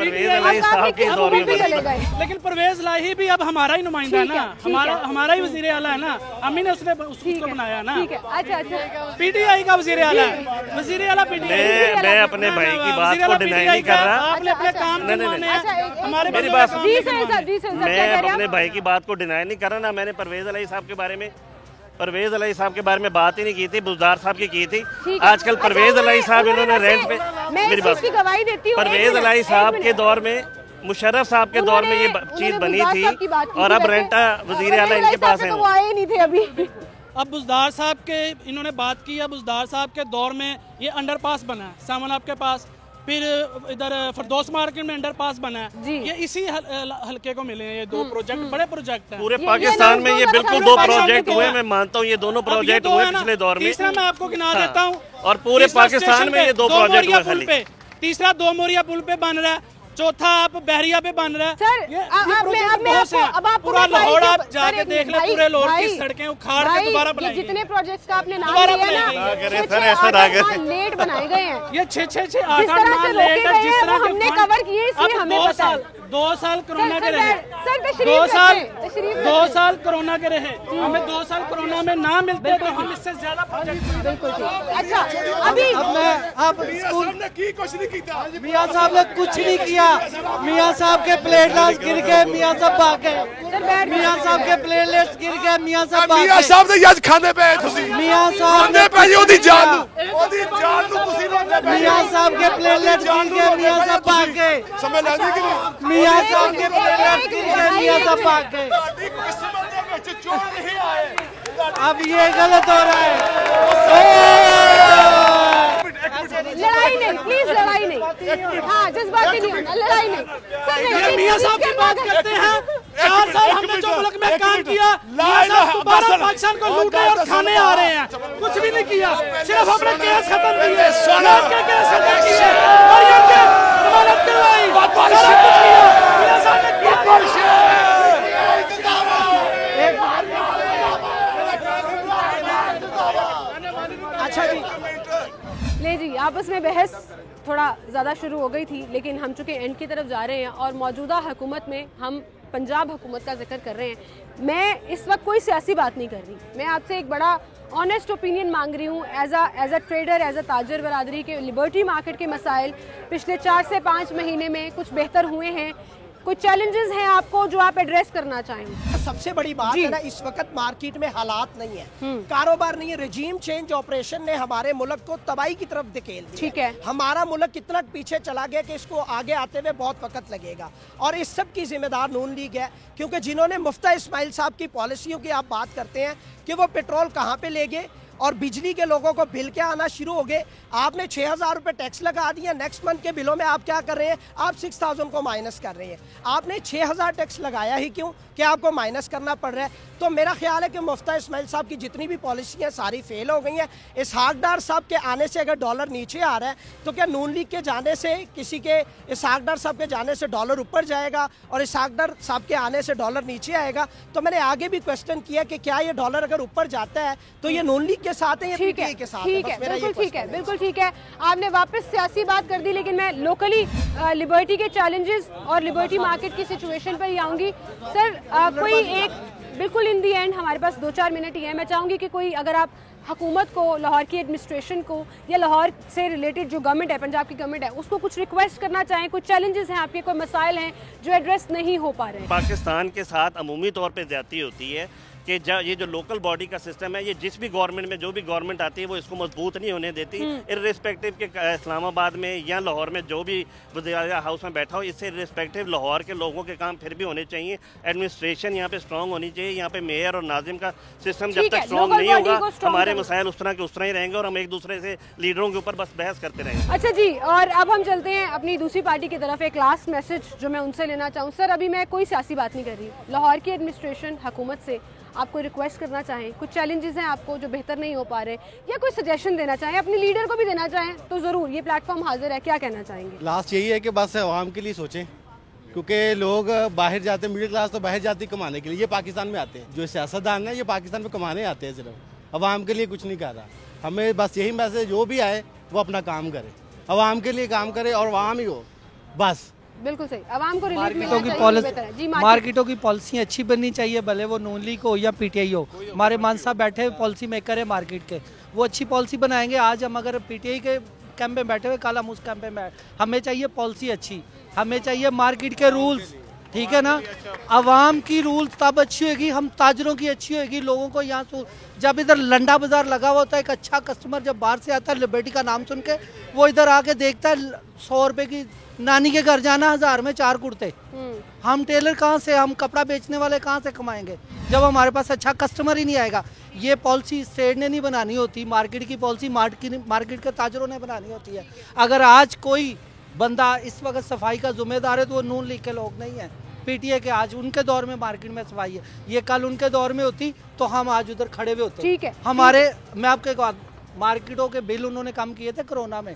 D: लेकिन परवेज़ इलाही भी अब हमारा ही नुमाइंदा है ना, हमारा ही वज़ीर आला है ना, हम ही ने उसको बनाया ना।
A: अच्छा,
D: PTI का वज़ीर आला है, वज़ीर आला PTI।
F: मैं अपने भाई की बात को डिनाई नहीं कर रहा,
D: आपने अपने काम हमारे
F: मेरी बात, मैं अपने भाई की बात को डिनाई नहीं कर रहा ना। मैंने परवेज़ इलाही साहब के बारे में बात ही नहीं की थी, बुज़दार साहब की थी। आजकल परवेज़ इलाही साहब इन्होंने रेंट पे, मेरी बात, परवेज़ इलाही साहब के दौर में, मुशर्रफ साहब के दौर में ये चीज बनी थी, और अब रेंटा वज़ीर आला इनके पास है,
A: वो आए नहीं थे अभी।
D: अब बुज़दार साहब के इन्होंने बात की है, बुज़दार साहब के दौर में ये अंडरपास बना है सामान आपके पास, फिर इधर फरदौस मार्केट में अंडरपास बना है। ये इसी हल्के को मिले हैं ये दो प्रोजेक्ट, बड़े प्रोजेक्ट हैं
F: पूरे पाकिस्तान में। ये बिल्कुल 2 प्रोजेक्ट हुए, मैं मानता हूँ ये दोनों प्रोजेक्ट हुए पिछले दौर में।
D: तीसरा मैं आपको गिना देता हूँ,
F: और पूरे पाकिस्तान में ये 2 प्रोजेक्ट हुए खाली।
D: तीसरा 2 मोरिया पुल पे बन रहा है, चौथा आप बहरिया पे बन रहा है।
A: सर,
D: ये
A: अब मैं आपको
D: पूरा लाहौर आप जाके देख ले, पूरे लाहौर की सड़कें उखाड़ के दोबारा बनाएंगे।
A: जितने प्रोजेक्ट्स का आपने नाम लिया ना, लेट बनाए गए हैं।
D: ये 6-8 मान लेट है, जिस तरह
A: हमने कवर किए, इसलिए हमें पता है।
D: 2 साल कोरोना के रहे,
A: सर
D: 2 साल कोरोना के रहे, हमें 2 साल कोरोना में ना मिलते तो हम इससे ज्यादा प्रोजेक्ट।
A: बिल्कुल ठीक। अच्छा, अभी
G: मियाँ साहब ने कुछ नहीं किया। मियाँ साहब के प्लेटलेट्स गिर गए, मियाँ साहब भाग गए। मियाँ साहब के प्लेटलेट्स गिर गए, मियाँ साहब भाग गए।
H: मियाँ साहब ने आज खाने पे
G: मियाँ साहब
H: ओदी जान
G: मियाँ साहब के प्लेटलेट्स गिर गए, मियाँ साहब भाग गए।
H: समझ लगी कि नहीं?
G: मियाँ साहब के प्लेटलेट्स गिर गए, मियाँ साहब भाग गए। अब ये गलत हो रहा है।
A: लड़ाई नहीं, प्लीज लड़ाई नहीं। हाँ, जज्बाती नहीं होना, लड़ाई नहीं। सर
D: मियाँ साहब की बात करते हैं। 4 साल हमने जो मुल्क में काम किया, मियाँ साहब दोबारा पाकिस्तान को लूटने और खाने आ रहे हैं। कुछ भी नहीं किया, सिर्फ अपने केस खत्म किए, सोनार के केस खत्म किए, मरियम के जमानत दिलवाई, सारा कुछ किया। मियाँ साहब ने क्या
C: अच्छा जी,
A: ले जी, आपस में बहस थोड़ा ज़्यादा शुरू हो गई थी, लेकिन हम चूँकि एंड की तरफ जा रहे हैं और मौजूदा हुकूमत में हम पंजाब हुकूमत का जिक्र कर रहे हैं। मैं इस वक्त कोई सियासी बात नहीं कर रही, मैं आपसे एक बड़ा ऑनेस्ट ओपिनियन मांग रही हूँ। As a trader, as a ताजर बरादरी के लिबर्टी मार्केट के मसाइल पिछले 4 से 5 महीने में कुछ बेहतर हुए हैं? कुछ चैलेंजेस हैं आपको जो आप एड्रेस करना चाहेंगे?
C: सबसे बड़ी बात है ना, इस वक्त मार्केट में हालात नहीं है, कारोबार नहीं है। रजीम चेंज ऑपरेशन ने हमारे मुल्क को तबाही की तरफ धकेल दिया।
A: ठीक है,
C: हमारा मुल्क कितना पीछे चला गया कि इसको आगे आते हुए बहुत वक्त लगेगा, और इस सब की जिम्मेदार नून लीग है। क्योंकि जिन्होंने मुफ्ता इस्माइल साहब की पॉलिसियों की आप बात करते हैं कि वो पेट्रोल कहाँ पे ले गए और बिजली के लोगों को बिल क्या आना शुरू हो गए। आपने 6000 रुपए टैक्स लगा दिया, नेक्स्ट मंथ के बिलों में आप क्या कर रहे हैं? आप 6000 को माइनस कर रहे हैं। आपने 6000 टैक्स लगाया ही क्यों कि आपको माइनस करना पड़ रहा है? तो मेरा ख्याल है कि मुफ्ता इस्माइल साहब की जितनी भी पॉलिसी हैं सारी फेल हो गई हैं। इसहाक डार साहब के आने से अगर डॉलर नीचे आ रहा है तो क्या नून लीग के जाने से, किसी के इसहाक डार साहब के जाने से डॉलर ऊपर जाएगा और इसहाक डार साहब के आने से डॉलर नीचे आएगा? तो मैंने आगे भी क्वेश्चन किया कि क्या ये डॉलर अगर ऊपर जाता है तो ये नून लीग के साथ है या पीटीआई के साथ?
A: ठीक है, बिल्कुल ठीक है, बिल्कुल ठीक है। आपने वापस सियासी बात कर दी, लेकिन मैं लोकली लिबर्टी के चैलेंजेस और लिबर्टी मार्केट की सिचुएशन पर ही आऊँगी। सर, कोई एक बिल्कुल इन दी एंड, हमारे पास 2-4 मिनट ही है, मैं चाहूँगी कि कोई अगर आप हुकूमत को, लाहौर की एडमिनिस्ट्रेशन को या लाहौर से रिलेटेड जो गवर्नमेंट है, पंजाब की गवर्नमेंट है, उसको कुछ रिक्वेस्ट करना चाहें, कुछ चैलेंजेस हैं आपके, कोई मसाइल हैं जो एड्रेस नहीं हो पा रहे हैं।
F: पाकिस्तान के साथ अमूमी तौर पर ज्यादती होती है कि ये जो लोकल बॉडी का सिस्टम है, ये जिस भी गवर्नमेंट में जो भी गवर्नमेंट आती है वो इसको मजबूत नहीं होने देती, इर्रिस्पेक्टिव के इस्लामाबाद में या लाहौर में जो भी वज़ीर हाउस में बैठा हो, इससे इर्रिस्पेक्टिव लाहौर के लोगों के काम फिर भी होने चाहिए। एडमिनिस्ट्रेशन यहाँ पे स्ट्रॉन्ग होनी चाहिए, यहाँ पे मेयर और नाजिम का सिस्टम जब तक स्ट्रॉन्ग नहीं होगा हमारे मसाइल उस तरह के उस तरह ही रहेंगे और हम एक दूसरे से लीडरों के ऊपर बस बहस करते रहेंगे।
A: अच्छा जी, और अब हम चलते हैं अपनी दूसरी पार्टी की तरफ। एक लास्ट मैसेज जो मैं उनसे लेना चाहूँ। सर, अभी मैं कोई सियासी बात नहीं कर रही, लाहौर की एडमिनिस्ट्रेशन हुकूमत से आपको रिक्वेस्ट करना चाहें, कुछ चैलेंजेस हैं आपको जो बेहतर नहीं हो पा रहे, या कोई सजेशन देना चाहें, अपने लीडर को भी देना चाहें, तो ज़रूर ये प्लेटफॉर्म हाजिर है। क्या कहना चाहेंगे?
E: लास्ट यही है कि बस आवाम के लिए सोचें, क्योंकि लोग बाहर जाते हैं, मिडिल क्लास तो बाहर जाती कमाने के लिए, ये पाकिस्तान में आते हैं। जो सियासतदान है ये पाकिस्तान में कमाने आते हैं, सिर्फ आवाम के लिए कुछ नहीं कर रहा। हमें बस यही मैसेज, जो भी आए वो अपना काम करे, आवाम के लिए काम करे और आवाम ही हो बस।
A: बिल्कुल सही, आवाम को
G: मार्केटों की पॉलिसी अच्छी बननी चाहिए, भले वो नून लीग हो या पीटीआई हो। हमारे मान साहब बैठे हुए पॉलिसी मेकर है मार्केट के, वो अच्छी पॉलिसी बनाएंगे। आज हम अगर पीटीआई के कैंप में बैठे हुए, कल हम उस कैंप में हमें चाहिए पॉलिसी अच्छी, हमें चाहिए मार्केट के रूल्स, ठीक है ना। आवाम की रूल्स तब अच्छी होगी, हम ताजरों की अच्छी होगी। लोगों को यहाँ जब इधर लंडा बाजार लगा हुआ होता है, एक अच्छा कस्टमर जब बाहर से आता है लिबर्टी का नाम सुन के, वो इधर आके देखता है 100 रुपए की नानी के घर जाना, 1000 में 4 कुर्ते। हम टेलर कहाँ से, हम कपड़ा बेचने वाले कहाँ से कमाएंगे जब हमारे पास अच्छा कस्टमर ही नहीं आएगा? ये पॉलिसी स्टेट ने नहीं बनानी होती, मार्केट की पॉलिसी मार्केट के ताजरों ने बनानी होती है। अगर आज कोई बंदा इस वक्त सफाई का जिम्मेदार है तो वो नून लीग के लोग नहीं है, पीटीए के। आज उनके दौर में मार्केट में सफाई है, ये कल उनके दौर में होती तो हम आज उधर खड़े हुए होते।
A: ठीक है,
G: हमारे मैं आपको एक बात, मार्केटों के बिल उन्होंने कम किए थे कोरोना में,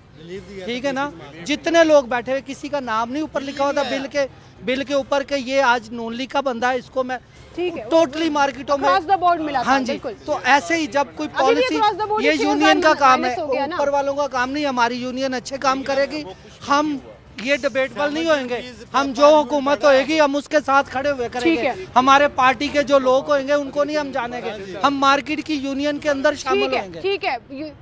G: ठीक है ना। जितने लोग बैठे हुए किसी का नाम नहीं ऊपर लिखा हुआ था बिल के ऊपर के ये आज नून लीग का बंदा है, इसको मैं टोटली मार्केटों में
A: द बोर्ड मिला।
G: हाँ जी, तो ऐसे ही जब कोई पॉलिसी, ये यूनियन का काम है, ऊपर वालों का काम नहीं। हमारी यूनियन अच्छे काम करेगी, हम ये डिबेटेबल नहीं होंगे। हम जो हुकूमत होएगी हम उसके साथ खड़े हुए करेंगे। हमारे पार्टी के जो लोग होंगे उनको नहीं हम जानेंगे, हम मार्केट की यूनियन के अंदर शामिल होंगे।
A: ठीक है,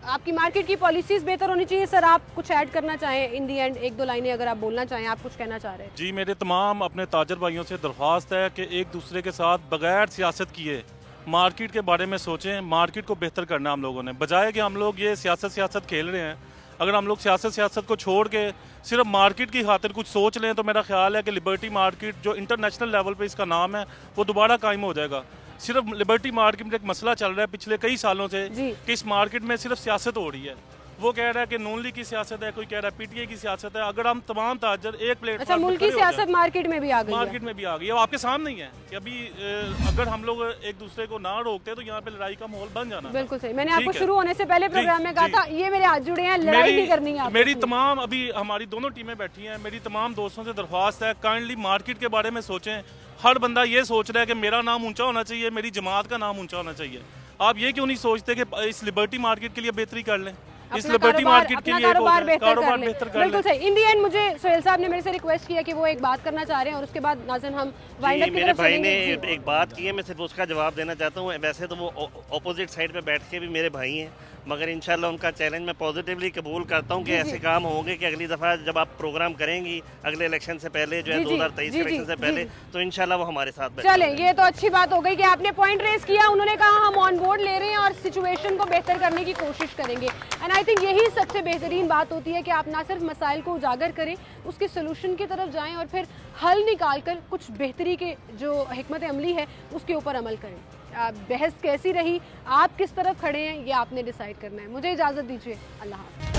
A: आपकी मार्केट की पॉलिसीज बेहतर होनी चाहिए। सर, आप कुछ ऐड करना चाहें इन दी एंड, एक दो लाइनें अगर आप बोलना चाहें, आप कुछ कहना चाह रहे हैं?
I: जी, मेरे तमाम अपने ताजर भाइयों से दरख्वास्त है कि एक दूसरे के साथ बगैर सियासत किए मार्केट के बारे में सोचें। मार्केट को बेहतर करना हम लोगों ने, बजाय कि हम लोग ये सियासत खेल रहे हैं। अगर हम लोग सियासत को छोड़ के सिर्फ मार्केट की खातिर कुछ सोच लें तो मेरा ख्याल है कि लिबर्टी मार्केट जो इंटरनेशनल लेवल पे इसका नाम है वो दोबारा कायम हो जाएगा। सिर्फ लिबर्टी मार्केट में एक मसला चल रहा है पिछले कई सालों से कि इस मार्केट में सिर्फ सियासत हो रही है। वो कह रहा है कि नून लीग की सियासत है, कोई कह रहा है पीटीआई की सियासत है। अगर हम तमाम ताजर एक प्लेटफॉर्म,
A: अच्छा, मुल्क की सियासत मार्केट में भी आ गई है।
I: मार्केट में भी आ गई है, आपके सामने ही है कि अभी अगर हम लोग एक दूसरे को ना रोकते तो यहाँ पे लड़ाई का माहौल बन जाना।
A: बिल्कुल सही, मैंने आपको शुरू होने से पहले प्रोग्राम में कहा था ये मेरे हाथ जुड़े हैं, लड़ाई नहीं करनी है।
I: मेरी तमाम, अभी हमारी दोनों टीमें बैठी हैं, मेरी तमाम दोस्तों से दरख्वास्त है काइंडली मार्केट के बारे में सोचें। हर बंदा ये सोच रहा है कि मेरा नाम ऊंचा होना चाहिए, मेरी जमात का नाम ऊंचा होना चाहिए। आप ये क्यों नहीं सोचते कि इस लिबर्टी मार्केट के लिए बेहतरी कर लें, इस लिबर्टी मार्केट के लिए कारोबार बेहतर कर लें।
A: बिल्कुल सही। इन दी एंड मुझे सोहेल साहब ने मेरे से रिक्वेस्ट किया कि वो एक बात करना चाह रहे हैं और उसके बाद नाज़िन हम वाइंड अप की तरफ
F: मेरे भाई ने
A: चलेंगे।
F: एक बात की है, मैं सिर्फ उसका जवाब देना चाहता हूँ। वैसे तो वो ऑपोजिट साइड पे बैठ के भी मेरे भाई हैं, मगर इंशाल्लाह उनका चैलेंज मैं पॉजिटिवली कबूल करता हूँ कि ऐसे काम होंगे कि अगली दफ़ा जब आप प्रोग्राम करेंगी अगले इलेक्शन से पहले, जो है 2023 इलेक्शन से पहले, तो इंशाल्लाह वो हमारे साथ बैठेंगे।
A: चले, ये तो अच्छी बात हो गई कि आपने पॉइंट रेस किया। उन्होंने कहा हम ऑन बोर्ड ले रहे हैं और सिचुएशन को बेहतर करने की कोशिश करेंगे। एंड आई थिंक यही सबसे बेहतरीन बात होती है कि आप ना सिर्फ मसाइल को उजागर करें, उसके सोल्यूशन की तरफ जाएं और फिर हल निकाल कर कुछ बेहतरी के जो हिकमत अमली है उसके ऊपर अमल करें। बहस कैसी रही, आप किस तरफ खड़े हैं, ये आपने डिसाइड करना है। मुझे इजाज़त दीजिए, अल्लाह हाफ़िज़।